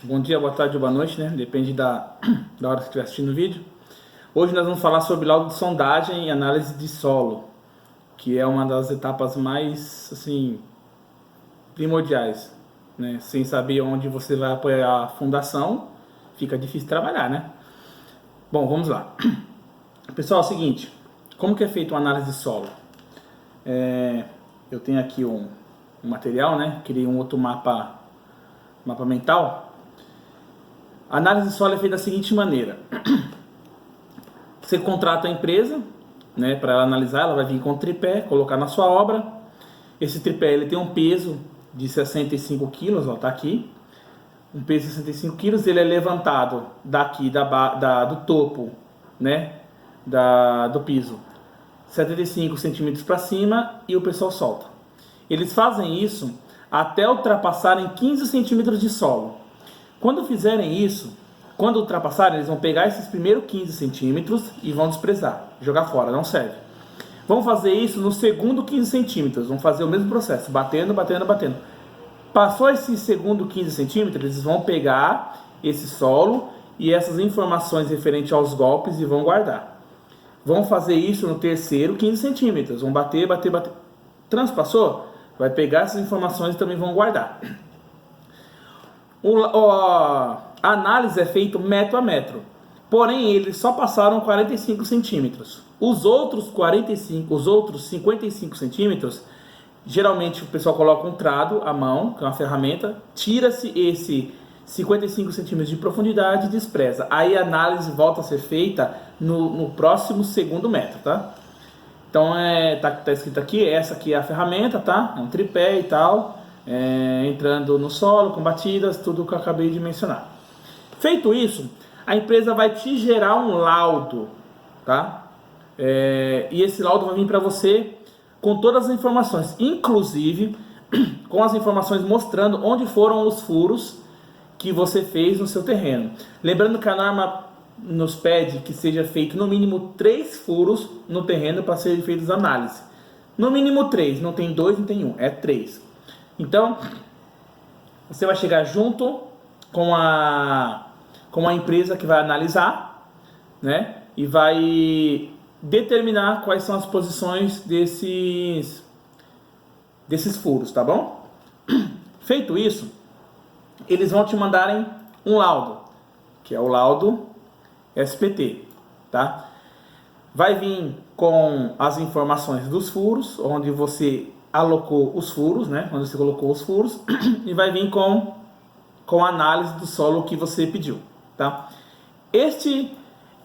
Bom dia, boa tarde ou boa noite, né? Depende da hora que você estiver assistindo o vídeo. Hoje nós vamos falar sobre laudo de sondagem e análise de solo, que é uma das etapas mais, assim, primordiais, né? Sem saber onde você vai apoiar a fundação, fica difícil trabalhar, né? Bom, vamos lá. Pessoal, é o seguinte, como que é feita uma análise de solo? Eu tenho aqui um material, né? Criei um outro mapa mental. A análise de solo é feita da seguinte maneira. Você contrata a empresa, né, para ela analisar, ela vai vir com um tripé, colocar na sua obra. Esse tripé ele tem um peso de 65 quilos, ó, tá aqui. Um peso de 65 quilos, ele é levantado daqui do topo, né, do piso, 75 centímetros para cima e o pessoal solta. Eles fazem isso até ultrapassarem 15 centímetros de solo. Quando fizerem isso, quando ultrapassarem, eles vão pegar esses primeiros 15 centímetros e vão desprezar, jogar fora, não serve. Vão fazer isso no segundo 15 centímetros, vão fazer o mesmo processo, batendo, batendo, batendo. Passou esse segundo 15 centímetros, eles vão pegar esse solo e essas informações referentes aos golpes e vão guardar. Vão fazer isso no terceiro 15 centímetros, vão bater, bater, bater. Transpassou? Vai pegar essas informações e também vão guardar. A análise é feita metro a metro, porém eles só passaram 45 centímetros. Os outros 55 centímetros, geralmente o pessoal coloca um trado à mão, que é uma ferramenta, tira-se esse 55 centímetros de profundidade e despreza. Aí a análise volta a ser feita no próximo segundo metro, tá? Então tá escrito aqui, essa aqui é a ferramenta, tá? É um tripé e tal. Entrando no solo, com batidas, tudo que eu acabei de mencionar. Feito isso, a empresa vai te gerar um laudo, tá? E esse laudo vai vir para você com todas as informações, inclusive com as informações mostrando onde foram os furos que você fez no seu terreno. Lembrando que a norma nos pede que seja feito no mínimo 3 furos no terreno para serem feitas análises. No mínimo 3, não tem 2, não tem 1, é 3. Então, você vai chegar junto com a empresa que vai analisar, né? E vai determinar quais são as posições desses furos, tá bom? Feito isso, eles vão te mandarem um laudo, que é o laudo SPT, tá? Vai vir com as informações dos furos, onde você alocou os furos, né? Onde você colocou os furos, e vai vir com a análise do solo que você pediu, tá? Este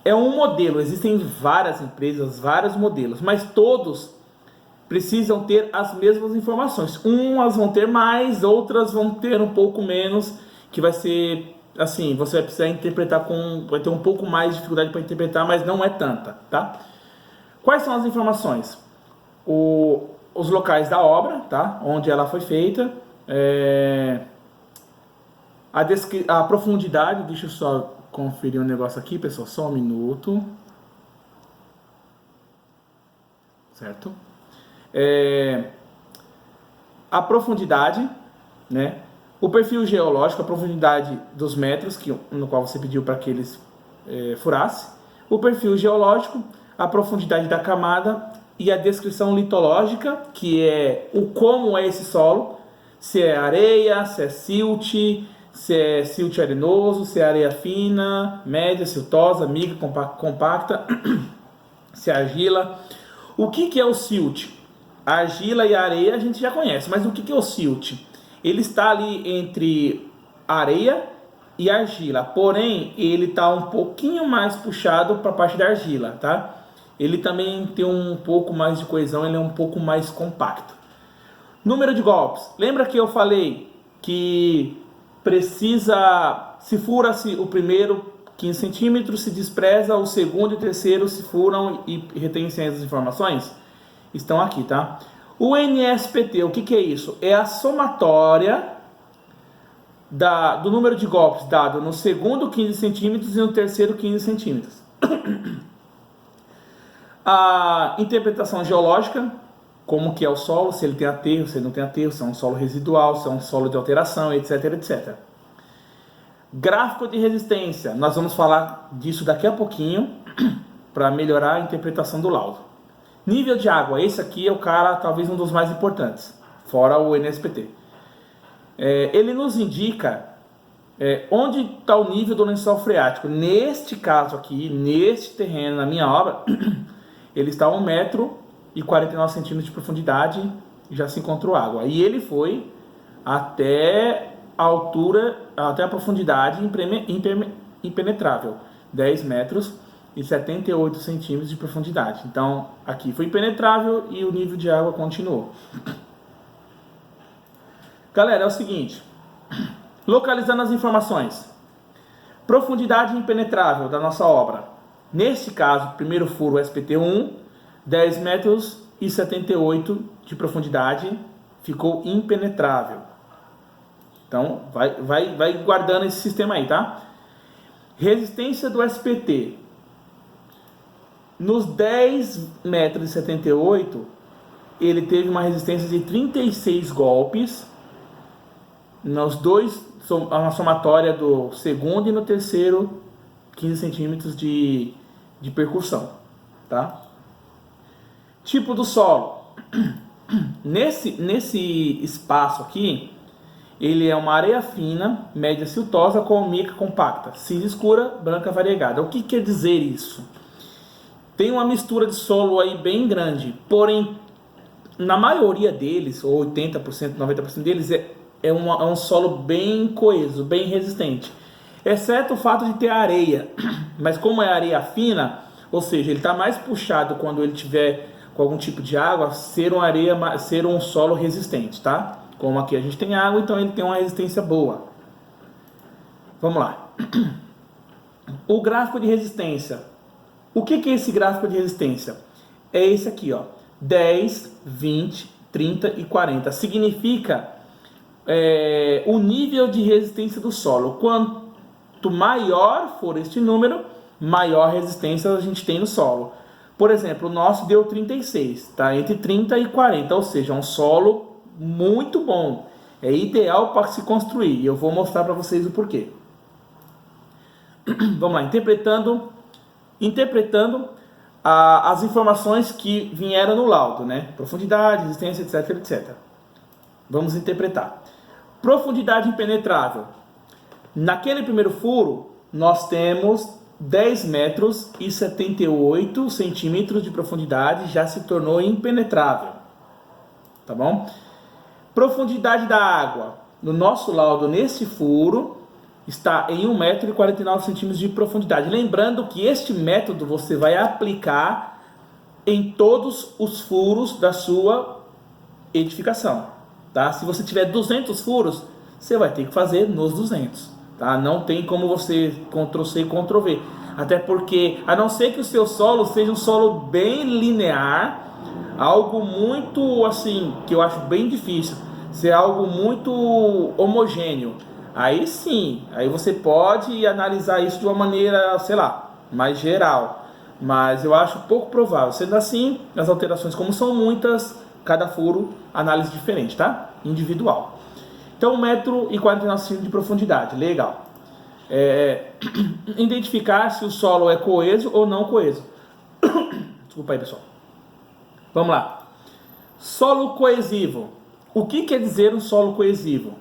é um modelo, existem várias empresas, vários modelos, mas todos precisam ter as mesmas informações. Umas vão ter mais, outras vão ter um pouco menos, que vai ser assim, você vai precisar interpretar vai ter um pouco mais de dificuldade para interpretar, mas não é tanta, tá? Quais são as informações? Os locais da obra, tá? Onde ela foi feita, a profundidade, deixa eu só conferir um negócio aqui, pessoal, só um minuto, certo? A profundidade, né? O perfil geológico, a profundidade dos metros no qual você pediu para que eles furassem, o perfil geológico, a profundidade da camada e a descrição litológica, que é como é esse solo, se é areia, se é silt arenoso, se é areia fina, média, siltosa, micro, compacta, se é argila. O que é o silt? A argila e a areia a gente já conhece, mas o que é o silt? Ele está ali entre areia e argila, porém ele está um pouquinho mais puxado para a parte da argila, tá? Ele também tem um pouco mais de coesão, ele é um pouco mais compacto. Número de golpes. Lembra que eu falei que se fura-se o primeiro 15 centímetros, se despreza o segundo e o terceiro, se furam e retêm-se as informações? Estão aqui, tá? O NSPT, o que é isso? É a somatória do número de golpes dado no segundo 15 centímetros e no terceiro 15 centímetros. A interpretação geológica, como que é o solo, se ele tem aterro, se ele não tem aterro, se é um solo residual, se é um solo de alteração, etc, etc. Gráfico de resistência, nós vamos falar disso daqui a pouquinho para melhorar a interpretação do laudo. Nível de água, esse aqui é o cara, talvez um dos mais importantes, fora o NSPT. Ele nos indica onde está o nível do lençol freático. Neste caso aqui, neste terreno, na minha obra, ele está a 1,49 m de profundidade, já se encontrou água. E ele foi até a altura, até a profundidade impenetrável, 10,78 m de profundidade. Então, aqui foi impenetrável e o nível de água continuou. Galera, é o seguinte, localizando as informações. Profundidade impenetrável da nossa obra. Neste caso, primeiro furo SPT1, 10,78 m de profundidade, ficou impenetrável. Então, vai guardando esse sistema aí, tá? Resistência do SPT. Nos 10,78 m, ele teve uma resistência de 36 golpes. Nos dois, uma somatória do segundo e no terceiro, 15 centímetros de percussão, tá? Tipo do solo. Nesse espaço aqui, ele é uma areia fina, média siltosa com mica compacta, cinza escura, branca variegada. O que quer dizer isso? Tem uma mistura de solo aí bem grande, porém, na maioria deles, ou 80%, 90% deles, é um solo bem coeso, bem resistente. Exceto o fato de ter areia, mas como é areia fina, ou seja, ele está mais puxado quando ele tiver com algum tipo de água, ser um solo resistente, tá? Como aqui a gente tem água, então ele tem uma resistência boa. Vamos lá. O gráfico de resistência. O que é esse gráfico de resistência? É esse aqui, ó. 10, 20, 30 e 40. Significa o nível de resistência do solo. Quanto maior for este número, maior resistência a gente tem no solo. Por exemplo, o nosso deu 36, tá? Entre 30 e 40, ou seja, um solo muito bom. É ideal para se construir. E eu vou mostrar para vocês o porquê. Vamos lá, interpretando as informações que vieram no laudo, né? Profundidade, resistência, etc, etc. Vamos interpretar. Profundidade impenetrável. Naquele primeiro furo, nós temos 10,78 m de profundidade, já se tornou impenetrável. Tá bom? Profundidade da água. No nosso laudo, nesse furo, está em 1,49 m de profundidade. Lembrando que este método você vai aplicar em todos os furos da sua edificação. Tá? Se você tiver 200 furos, você vai ter que fazer nos 200. Tá? Não tem como você Ctrl+C e Ctrl+V. Até porque, a não ser que o seu solo seja um solo bem linear, algo muito assim, que eu acho bem difícil, ser algo muito homogêneo. Aí sim, aí você pode analisar isso de uma maneira, sei lá, mais geral. Mas eu acho pouco provável. Sendo assim, as alterações, como são muitas, cada furo, análise diferente, tá? Individual. Então, 1,49 m de profundidade, legal. Identificar se o solo é coeso ou não coeso. Desculpa aí, pessoal. Vamos lá. Solo coesivo. O que quer dizer um solo coesivo?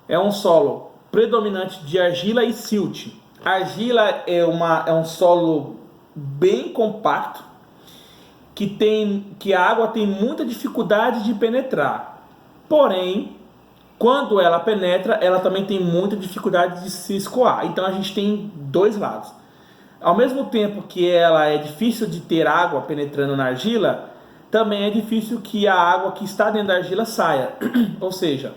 É um solo predominante de argila e silt. Argila é um solo bem compacto, que a água tem muita dificuldade de penetrar. Porém, quando ela penetra, ela também tem muita dificuldade de se escoar. Então a gente tem dois lados. Ao mesmo tempo que ela é difícil de ter água penetrando na argila, também é difícil que a água que está dentro da argila saia. Ou seja,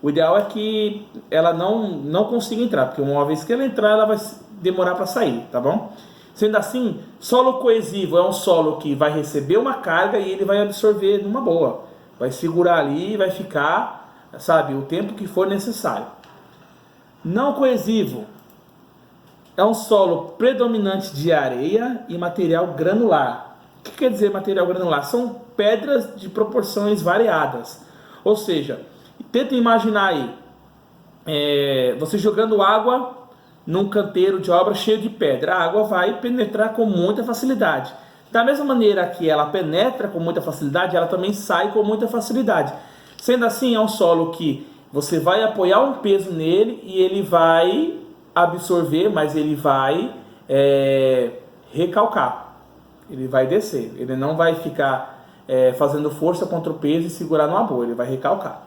o ideal é que ela não consiga entrar, porque uma vez que ela entrar, ela vai demorar para sair, tá bom? Sendo assim, solo coesivo é um solo que vai receber uma carga e ele vai absorver numa boa. Vai segurar ali e vai ficar, sabe, o tempo que for necessário. Não coesivo é um solo predominante de areia e material granular. O que quer dizer material granular? São pedras de proporções variadas. Ou seja, tenta imaginar aí você jogando água num canteiro de obra cheio de pedra, a água vai penetrar com muita facilidade. Da mesma maneira que ela penetra com muita facilidade, ela também sai com muita facilidade. Sendo assim, é um solo que você vai apoiar um peso nele e ele vai absorver, mas ele vai recalcar. Ele vai descer. Ele não vai ficar fazendo força contra o peso e segurar numa boa. Ele vai recalcar.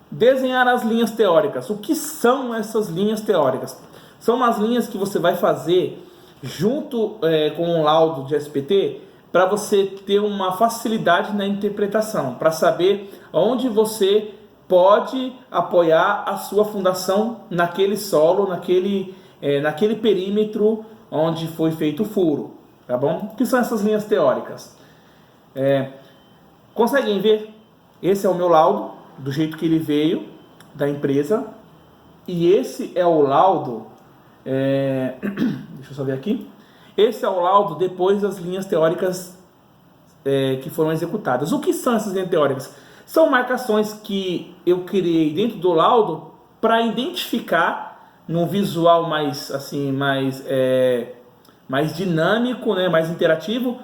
Desenhar as linhas teóricas. O que são essas linhas teóricas? São umas linhas que você vai fazer junto com um laudo de SPT para você ter uma facilidade na interpretação, para saber onde você pode apoiar a sua fundação naquele solo, naquele perímetro onde foi feito o furo, tá bom? O que são essas linhas teóricas? Conseguem ver? Esse é o meu laudo, do jeito que ele veio da empresa, e esse é o laudo, deixa eu só ver aqui, esse é o laudo depois das linhas teóricas que foram executadas. O que são essas linhas teóricas? São marcações que eu criei dentro do laudo para identificar num visual mais assim, mais dinâmico, né, mais interativo,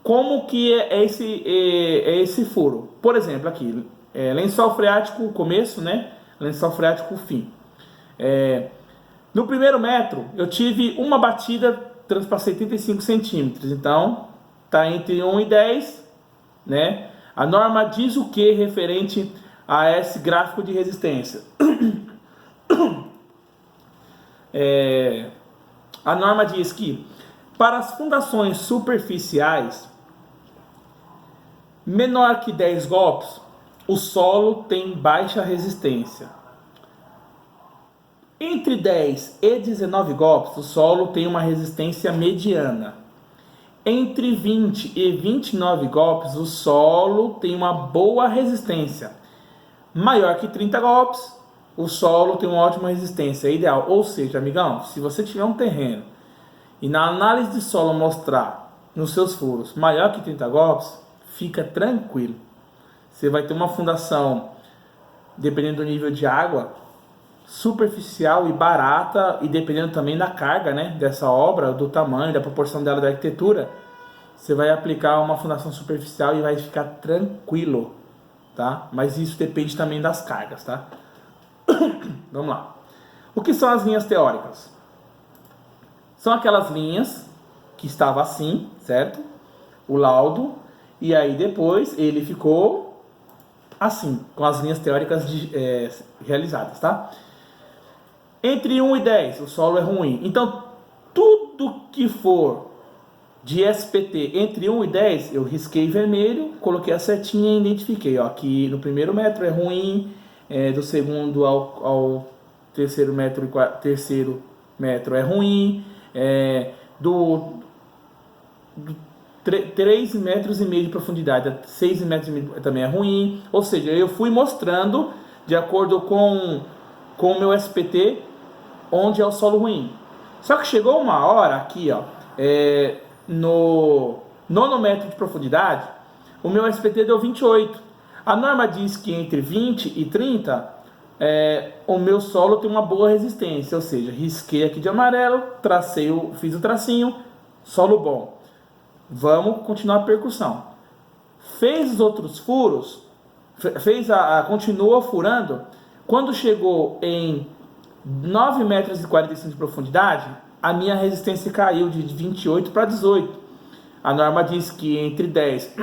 como que é esse furo. Por exemplo, aqui, lençol freático começo, né, lençol freático fim. No primeiro metro, eu tive uma batida, transpassei 75 centímetros, então está entre 1 e 10, né? A norma diz o que referente a esse gráfico de resistência? A norma diz que para as fundações superficiais, menor que 10 golpes, o solo tem baixa resistência. Entre 10 e 19 golpes, o solo tem uma resistência mediana. Entre 20 e 29 golpes, o solo tem uma boa resistência. Maior que 30 golpes, o solo tem uma ótima resistência, é ideal. Ou seja, amigão, se você tiver um terreno e na análise de solo mostrar nos seus furos maior que 30 golpes, fica tranquilo. Você vai ter uma fundação, dependendo do nível de água, superficial e barata, e dependendo também da carga, né, dessa obra, do tamanho, da proporção dela, da arquitetura, você vai aplicar uma fundação superficial e vai ficar tranquilo, tá? Mas isso depende também das cargas, tá? Vamos lá. O que são as linhas teóricas? São aquelas linhas que estavam assim, certo? O laudo, e aí depois ele ficou assim, com as linhas teóricas realizadas, tá? Entre 1 e 10, o solo é ruim. Então, tudo que for de SPT entre 1 e 10, eu risquei vermelho, coloquei a setinha e identifiquei. Ó, aqui no primeiro metro é ruim, do segundo ao terceiro metro é ruim, do 3,5 metros de profundidade, 6,5 metros também é ruim. Ou seja, eu fui mostrando, de acordo com o meu SPT, onde é o solo ruim. Só que chegou uma hora aqui, ó, no nono metro de profundidade, o meu SPT deu 28. A norma diz que entre 20 e 30, o meu solo tem uma boa resistência, ou seja, risquei aqui de amarelo, fiz o tracinho, solo bom. Vamos continuar a percussão. Fez os outros furos, continuou furando. Quando chegou em 9 metros e 45 de profundidade, a minha resistência caiu de 28 para 18. A norma diz que entre 10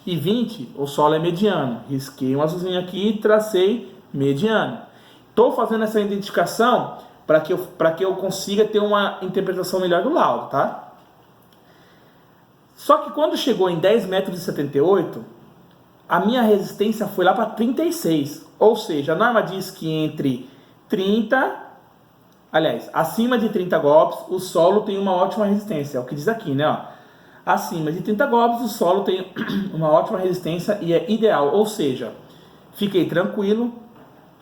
e 20 o solo é mediano. Risquei um azulzinho aqui e tracei mediano. Estou fazendo essa identificação para que eu consiga ter uma interpretação melhor do laudo, tá? Só que quando chegou em 10 metros e 78, a minha resistência foi lá para 36. Ou seja, a norma diz que entre 30, acima de 30 golpes, o solo tem uma ótima resistência. É o que diz aqui, né? Ó. Acima de 30 golpes, o solo tem uma ótima resistência e é ideal. Ou seja, fiquei tranquilo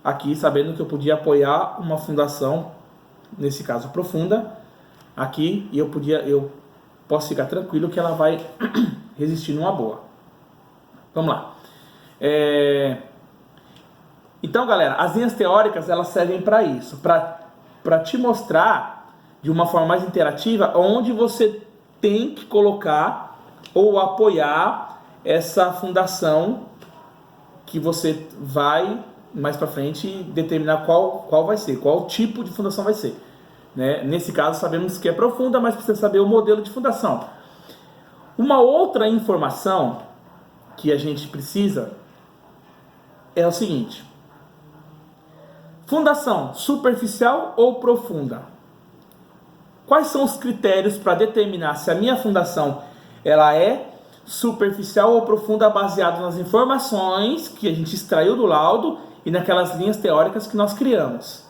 aqui, sabendo que eu podia apoiar uma fundação, nesse caso profunda, aqui, e eu posso ficar tranquilo que ela vai resistir numa boa. Vamos lá. Então, galera, as linhas teóricas, elas servem para isso, para te mostrar de uma forma mais interativa onde você tem que colocar ou apoiar essa fundação que você vai mais para frente determinar qual vai ser, qual tipo de fundação vai ser, né? Nesse caso sabemos que é profunda, mas precisa saber o modelo de fundação. Uma outra informação que a gente precisa é o seguinte: fundação superficial ou profunda? Quais são os critérios para determinar se a minha fundação ela é superficial ou profunda, baseado nas informações que a gente extraiu do laudo e naquelas linhas teóricas que nós criamos?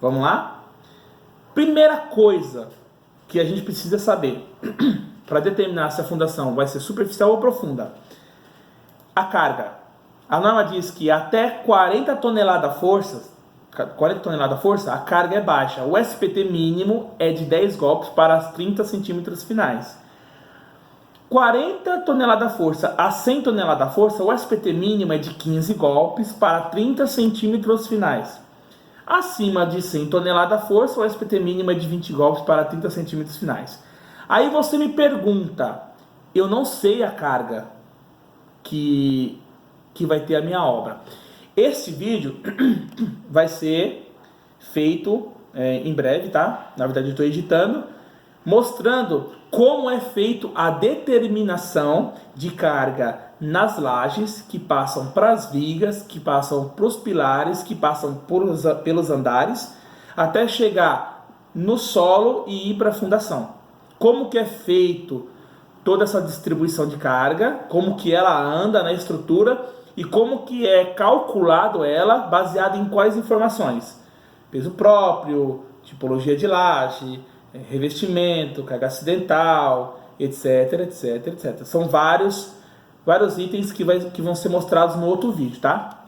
Vamos lá? Primeira coisa que a gente precisa saber para determinar se a fundação vai ser superficial ou profunda: a carga. A norma diz que até 40 toneladas força, a carga é baixa. O SPT mínimo é de 10 golpes para as 30 centímetros finais. 40 toneladas força a 100 toneladas força, o SPT mínimo é de 15 golpes para 30 centímetros finais. Acima de 100 toneladas força, o SPT mínimo é de 20 golpes para 30 centímetros finais. Aí você me pergunta, eu não sei a carga que vai ter a minha obra. Esse vídeo vai ser feito em breve, tá? Na verdade eu estou editando, mostrando como é feito a determinação de carga nas lajes que passam para as vigas, que passam para os pilares, que passam pelos andares, até chegar no solo e ir para a fundação. Como que é feito toda essa distribuição de carga, como que ela anda na estrutura e como que é calculado ela baseado em quais informações? Peso próprio, tipologia de laje, revestimento, carga acidental, etc, etc, etc. São vários itens que vão ser mostrados no outro vídeo, tá?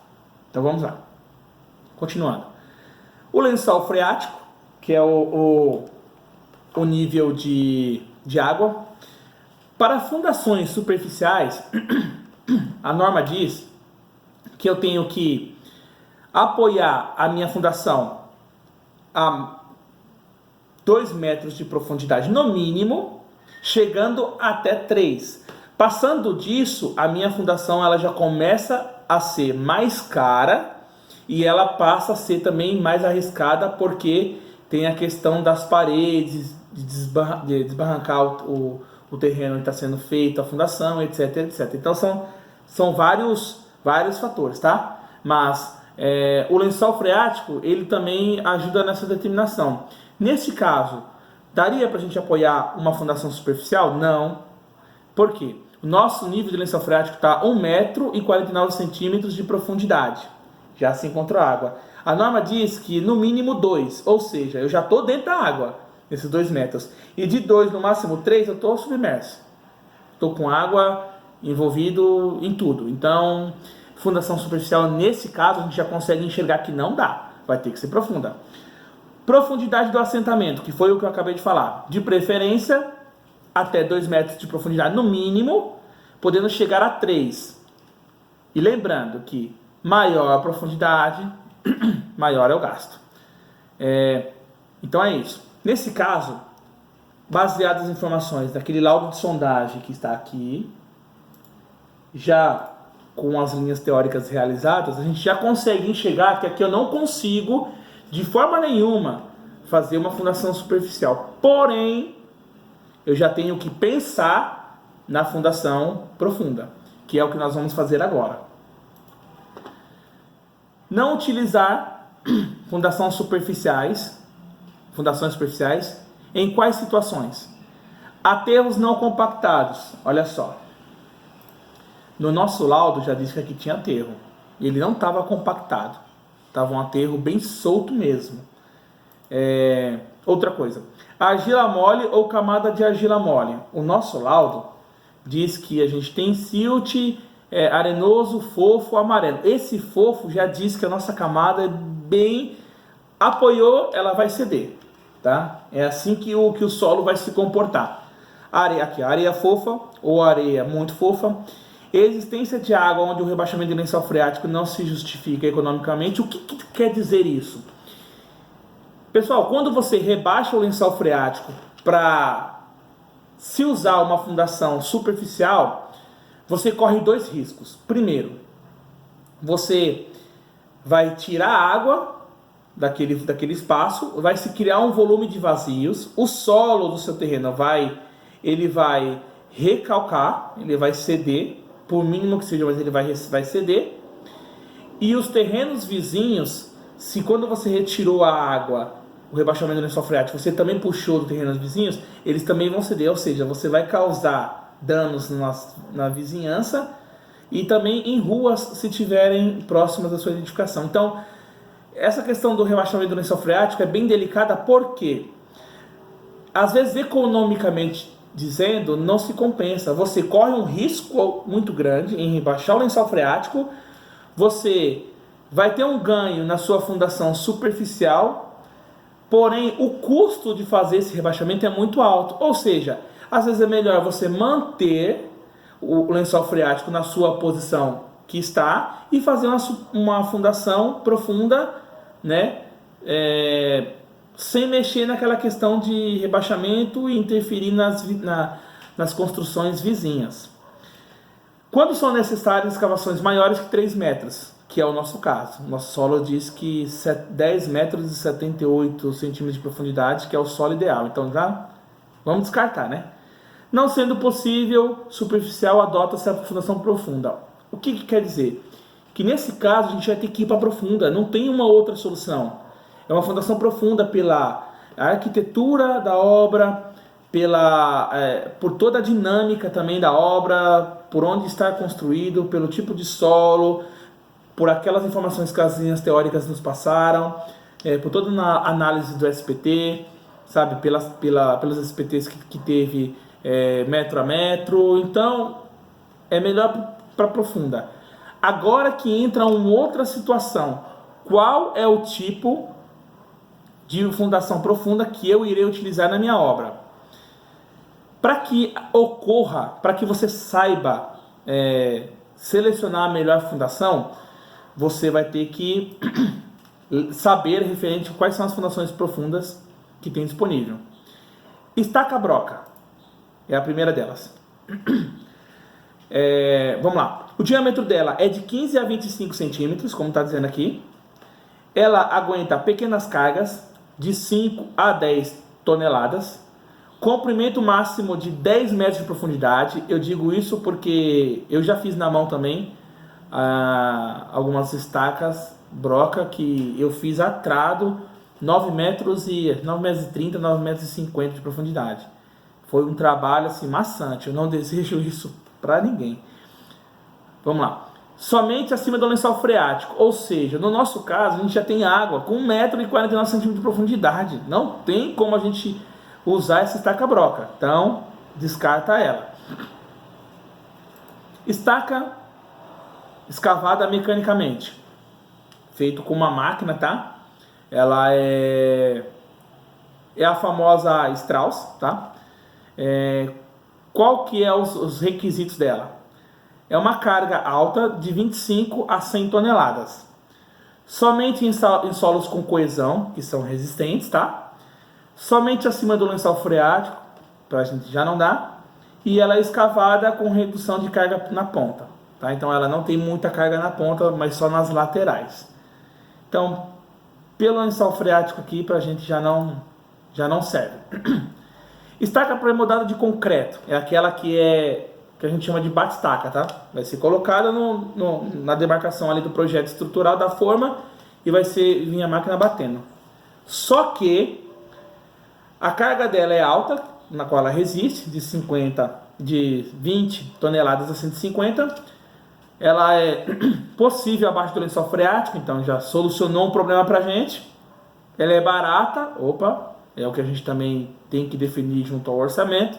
Então vamos lá. Continuando. O lençol freático, que é o nível de água. Para fundações superficiais, a norma diz que eu tenho que apoiar a minha fundação a 2 metros de profundidade no mínimo, chegando até 3. Passando disso, a minha fundação ela já começa a ser mais cara e ela passa a ser também mais arriscada, porque tem a questão das paredes, de desbarrancar o terreno onde está sendo feito, a fundação, etc, etc. Então são vários fatores, tá? Mas o lençol freático, ele também ajuda nessa determinação. Nesse caso, daria para a gente apoiar uma fundação superficial? Não. Por quê? O nosso nível de lençol freático está 1,49 m de profundidade. Já se encontra água. A norma diz que no mínimo 2, ou seja, eu já estou dentro da água, nesses 2 metros. E de 2, no máximo 3, eu estou submerso. Estou com água envolvido em tudo. Então, fundação superficial, nesse caso, a gente já consegue enxergar que não dá. Vai ter que ser profunda. Profundidade do assentamento, que foi o que eu acabei de falar. De preferência, até 2 metros de profundidade no mínimo, podendo chegar a 3. E lembrando que maior a profundidade, maior é o gasto. Então é isso. Nesse caso, baseado nas informações daquele laudo de sondagem que está aqui, já com as linhas teóricas realizadas, a gente já consegue enxergar que aqui eu não consigo, de forma nenhuma, fazer uma fundação superficial. Porém, eu já tenho que pensar na fundação profunda, que é o que nós vamos fazer agora. Não utilizar fundações superficiais, em quais situações? Aterros não compactados. Olha só. No nosso laudo já disse que aqui tinha aterro. Ele não estava compactado. Estava um aterro bem solto mesmo. Outra coisa. Argila mole ou camada de argila mole. O nosso laudo diz que a gente tem silt arenoso, fofo, amarelo. Esse fofo já diz que a nossa camada é bem... Apoiou, ela vai ceder. Tá? É assim que o solo vai se comportar. Areia fofa ou areia muito fofa. Existência de água onde o rebaixamento de lençol freático não se justifica economicamente. O que quer dizer isso? Pessoal, quando você rebaixa o lençol freático para se usar uma fundação superficial, você corre dois riscos. Primeiro, você vai tirar a água daquele espaço, vai se criar um volume de vazios, o solo do seu terreno ele vai recalcar, ele vai ceder, por mínimo que seja, mas ele vai ceder, e os terrenos vizinhos, se quando você retirou a água, o rebaixamento do lençol freático, você também puxou do terreno dos vizinhos, eles também vão ceder, ou seja, você vai causar danos na vizinhança e também em ruas se tiverem próximas da sua edificação. Então, essa questão do rebaixamento do lençol freático é bem delicada porque, às vezes, economicamente dizendo, não se compensa. Você corre um risco muito grande em rebaixar o lençol freático, você vai ter um ganho na sua fundação superficial, porém o custo de fazer esse rebaixamento é muito alto. Ou seja, às vezes é melhor você manter o lençol freático na sua posição que está e fazer uma fundação profunda, né? Sem mexer naquela questão de rebaixamento e interferir nas construções vizinhas. Quando são necessárias escavações maiores que 3 metros, que é o nosso caso. O nosso solo diz que 10 metros e 78 centímetros de profundidade, que é o solo ideal. Então já vamos descartar, né? Não sendo possível, superficial, adota-se a fundação profunda. O que quer dizer? Que nesse caso a gente vai ter que ir para profunda, não tem uma outra solução. É uma fundação profunda pela arquitetura da obra, por toda a dinâmica também da obra, por onde está construído, pelo tipo de solo, por aquelas informações que as linhas teóricas nos passaram, por toda a análise do SPT, sabe, pelos SPTs que teve metro a metro. Então, é melhor para profunda. Agora que entra uma outra situação, qual é o tipo de fundação profunda que eu irei utilizar na minha obra? Para que ocorra, para que você saiba selecionar a melhor fundação, você vai ter que saber referente a quais são as fundações profundas que tem disponível. Estaca broca é a primeira delas. Vamos lá. O diâmetro dela é de 15 a 25 centímetros, como está dizendo aqui. Ela aguenta pequenas cargas de 5 a 10 toneladas. Comprimento máximo de 10 metros de profundidade. Eu digo isso porque eu já fiz na mão também algumas estacas broca que eu fiz atrado 9 metros e 30, 9 metros e 50 de profundidade. Foi um trabalho assim maçante. Eu não desejo isso para ninguém. Vamos lá. Somente acima do lençol freático, ou seja, no nosso caso a gente já tem água com 1,49 m de profundidade. Não tem como a gente usar essa estaca broca, então descarta ela. Estaca escavada mecanicamente, feito com uma máquina, tá? Ela é a famosa Strauss, tá? Qual que é os requisitos dela? É uma carga alta de 25 a 100 toneladas. Somente em solos com coesão, que são resistentes, tá? Somente acima do lençol freático, pra gente já não dá. E ela é escavada com redução de carga na ponta, tá? Então ela não tem muita carga na ponta, mas só nas laterais. Então, pelo lençol freático aqui, pra gente já não serve. Estaca pré-moldada de concreto, é aquela que a gente chama de bate-estaca, tá? Vai ser colocada na demarcação ali do projeto estrutural da forma e vai vir a máquina batendo. Só que a carga dela é alta, na qual ela resiste, de 20 toneladas a 150. Ela é possível abaixo do lençol freático, então já solucionou um problema pra gente. Ela é barata, é o que a gente também tem que definir junto ao orçamento.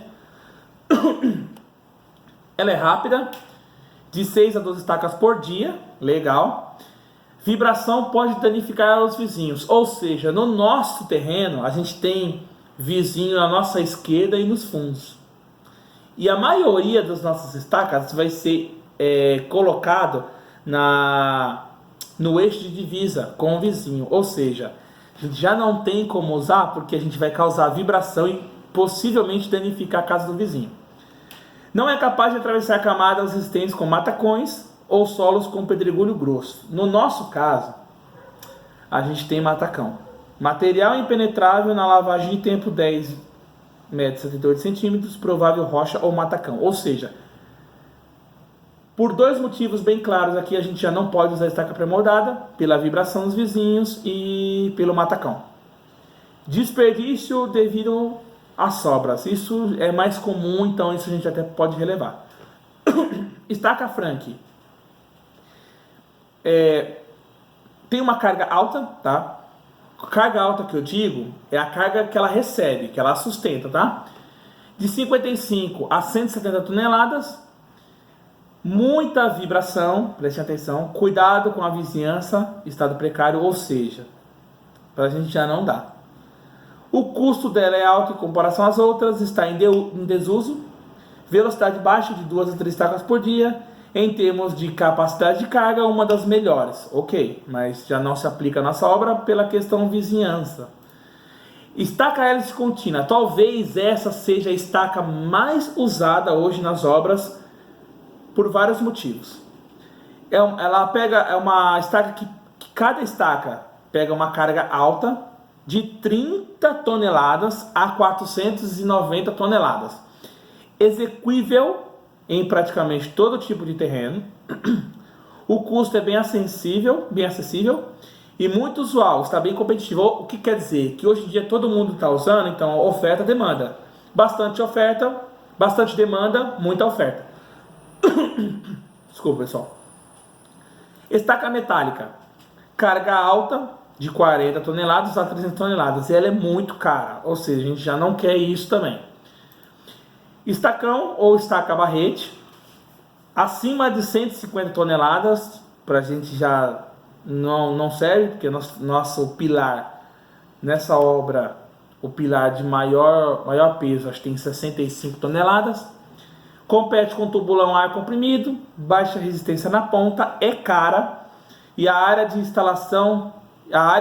Ela é rápida, de 6 a 12 estacas por dia, legal. Vibração pode danificar os vizinhos, ou seja, no nosso terreno a gente tem vizinho à nossa esquerda e nos fundos. E a maioria das nossas estacas vai ser colocado no eixo de divisa com o vizinho, ou seja, a gente já não tem como usar porque a gente vai causar vibração e possivelmente danificar a casa do vizinho. Não é capaz de atravessar camadas resistentes com matacões ou solos com pedregulho grosso. No nosso caso, a gente tem matacão. Material impenetrável na lavagem de tempo 10 metros 78 centímetros, provável rocha ou matacão. Ou seja, por dois motivos bem claros aqui, a gente já não pode usar estaca pré-moldada, pela vibração dos vizinhos e pelo matacão. Desperdício devido às sobras. Isso é mais comum, então isso a gente até pode relevar. Estaca Frank. Tem uma carga alta, tá? Carga alta que eu digo é a carga que ela recebe, que ela sustenta, tá? De 55 a 170 toneladas. Muita vibração, prestem atenção, cuidado com a vizinhança, estado precário, ou seja, pra gente já não dá. O custo dela é alto em comparação às outras, está em desuso, velocidade baixa de 2 a 3 estacas por dia, em termos de capacidade de carga, uma das melhores, ok, mas já não se aplica a nossa obra pela questão vizinhança. Estaca hélice contínua, talvez essa seja a estaca mais usada hoje nas obras, por vários motivos. Ela pega uma estaca que cada estaca pega uma carga alta de 30 toneladas a 490 toneladas. Execuível em praticamente todo tipo de terreno. O custo é bem acessível e muito usual, está bem competitivo. O que quer dizer? Que hoje em dia todo mundo está usando, então oferta, demanda. Bastante oferta, bastante demanda, muita oferta. Desculpa, pessoal. Estaca metálica. Carga alta de 40 toneladas a 300 toneladas. E ela é muito cara. Ou seja, a gente já não quer isso também. Estacão ou estaca barrete. Acima de 150 toneladas. Pra gente já não serve. Porque nosso pilar nessa obra, o pilar de maior peso, acho que tem 65 toneladas. Compete com tubulão ar comprimido, baixa resistência na ponta, é cara e a área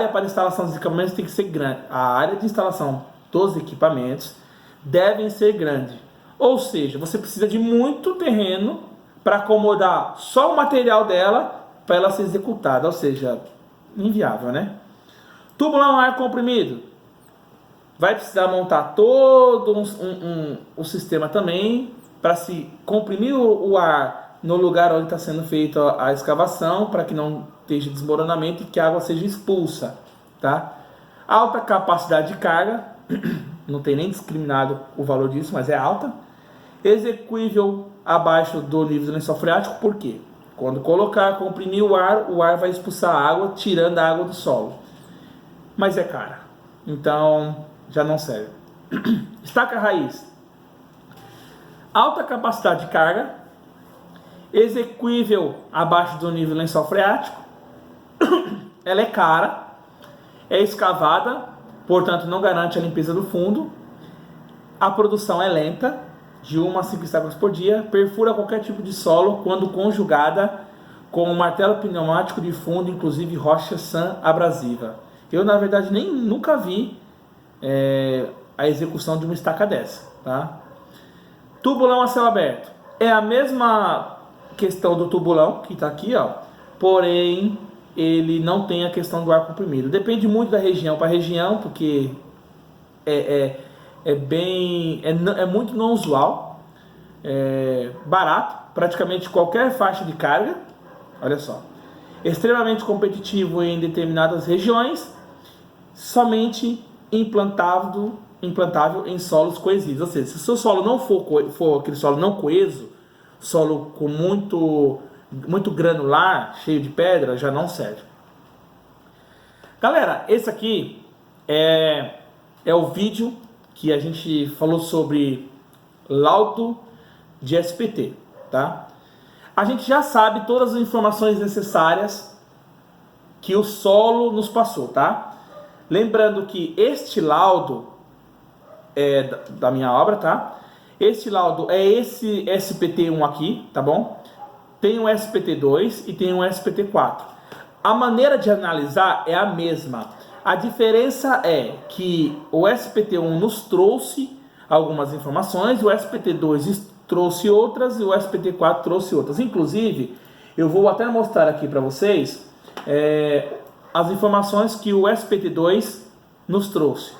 para instalação dos equipamentos tem que ser grande. A área de instalação dos equipamentos devem ser grande. Ou seja, você precisa de muito terreno para acomodar só o material dela para ela ser executada. Ou seja, inviável, né? Tubulão ar comprimido. Vai precisar montar todo um sistema também para se comprimir o ar no lugar onde está sendo feita a escavação, para que não esteja desmoronamento e que a água seja expulsa, tá? Alta capacidade de carga, não tem nem discriminado o valor disso, mas é alta. Execuível abaixo do nível do lençol freático, por quê? Quando comprimir o ar vai expulsar a água, tirando a água do solo. Mas é cara, então já não serve. Estaca raiz. Alta capacidade de carga, execuível abaixo do nível lençol freático, ela é cara, é escavada, portanto não garante a limpeza do fundo, a produção é lenta, de 1 a 5 estacas por dia, perfura qualquer tipo de solo quando conjugada com um martelo pneumático de fundo, inclusive rocha sã abrasiva. Eu na verdade nunca vi a execução de uma estaca dessa, tá? Tubulão a céu aberto. É a mesma questão do tubulão, que está aqui, ó. Porém, ele não tem a questão do ar comprimido. Depende muito da região para região, porque é muito não usual. Barato. Praticamente qualquer faixa de carga. Olha só. Extremamente competitivo em determinadas regiões. Somente implantável em solos coesivos. Ou seja, se o seu solo não for aquele solo não coeso, solo com muito granular, cheio de pedra, já não serve. Galera, esse aqui é o vídeo que a gente falou sobre laudo de SPT, tá? A gente já sabe todas as informações necessárias que o solo nos passou, tá? Lembrando que este laudo da minha obra, tá? Este laudo é esse SPT1 aqui, tá bom? tem o SPT2 e tem o SPT4. A maneira de analisar é a mesma. A diferença é que o SPT1 nos trouxe algumas informações, o SPT2 trouxe outras e o SPT4 trouxe outras. Inclusive, eu vou até mostrar aqui para vocês as informações que o SPT2 nos trouxe.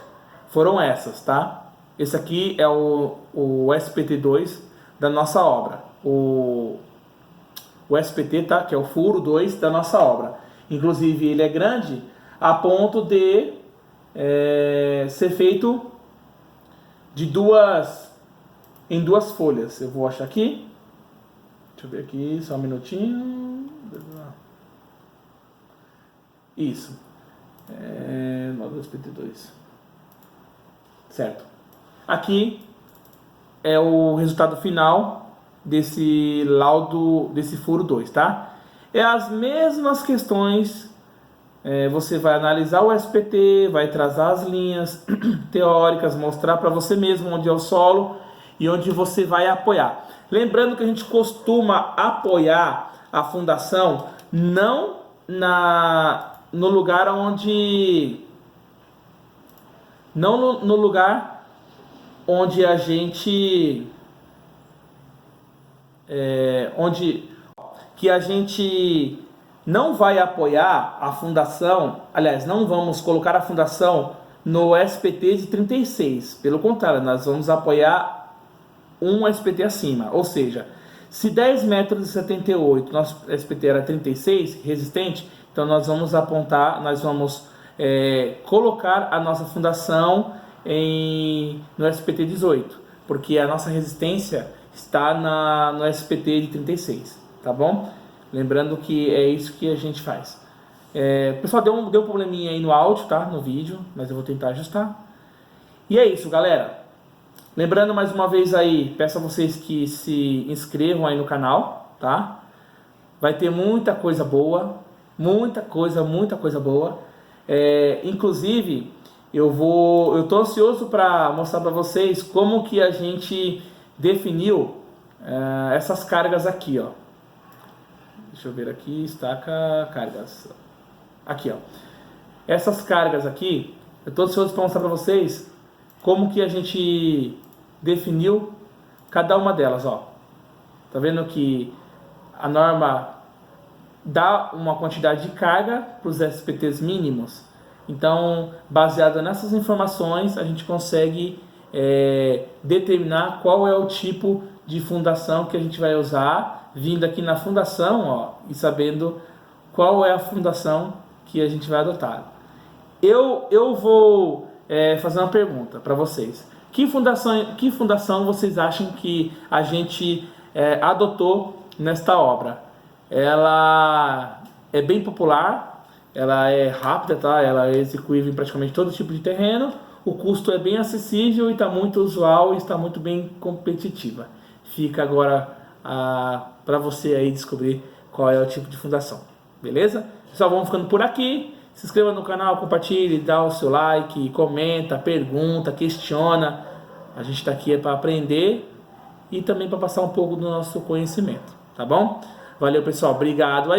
Foram essas, tá? Esse aqui é o SPT2 da nossa obra. O SPT, tá? Que é o furo 2 da nossa obra. Inclusive, ele é grande a ponto de ser feito em duas folhas. Eu vou achar aqui. Deixa eu ver aqui, só um minutinho. Isso. Módulo SPT2. Certo. Aqui é o resultado final desse laudo, desse furo 2, tá? É as mesmas questões. Você vai analisar o SPT, vai trazer as linhas teóricas, mostrar para você mesmo onde é o solo e onde você vai apoiar. Lembrando que a gente costuma apoiar a fundação não no lugar onde... Não no lugar onde a gente... que a gente não vai apoiar a fundação, aliás, não vamos colocar a fundação no SPT de 36, pelo contrário, nós vamos apoiar um SPT acima, ou seja, se 10 metros e 78, nosso SPT era 36, resistente, então nós vamos apontar, nós vamos colocar a nossa fundação no SPT 18, porque a nossa resistência está no SPT de 36, tá bom? Lembrando que é isso que a gente faz. Pessoal, deu um probleminha aí no áudio, tá? No vídeo, mas eu vou tentar ajustar. E é isso, galera. Lembrando mais uma vez aí, peço a vocês que se inscrevam aí no canal, tá? Vai ter muita coisa boa, muita coisa boa. Inclusive, eu tô ansioso para mostrar para vocês como que a gente definiu essas cargas aqui, ó. Deixa eu ver aqui, estaca cargas. Aqui, ó. Essas cargas aqui, eu estou ansioso para mostrar para vocês como que a gente definiu cada uma delas, ó. Tá vendo que a norma dá uma quantidade de carga para os SPTs mínimos? Então, baseado nessas informações, a gente consegue determinar qual é o tipo de fundação que a gente vai usar, vindo aqui na fundação, ó, e sabendo qual é a fundação que a gente vai adotar. Eu vou fazer uma pergunta para vocês. Que fundação vocês acham que a gente adotou nesta obra? Ela é bem popular, ela é rápida, tá? Ela é execuível em praticamente todo tipo de terreno, o custo é bem acessível e está muito usual e está muito bem competitiva. Fica agora para você aí descobrir qual é o tipo de fundação, beleza? Pessoal, vamos ficando por aqui. Se inscreva no canal, compartilhe, dá o seu like, comenta, pergunta, questiona. A gente está aqui para aprender e também para passar um pouco do nosso conhecimento, tá bom? Valeu, pessoal, obrigado aí.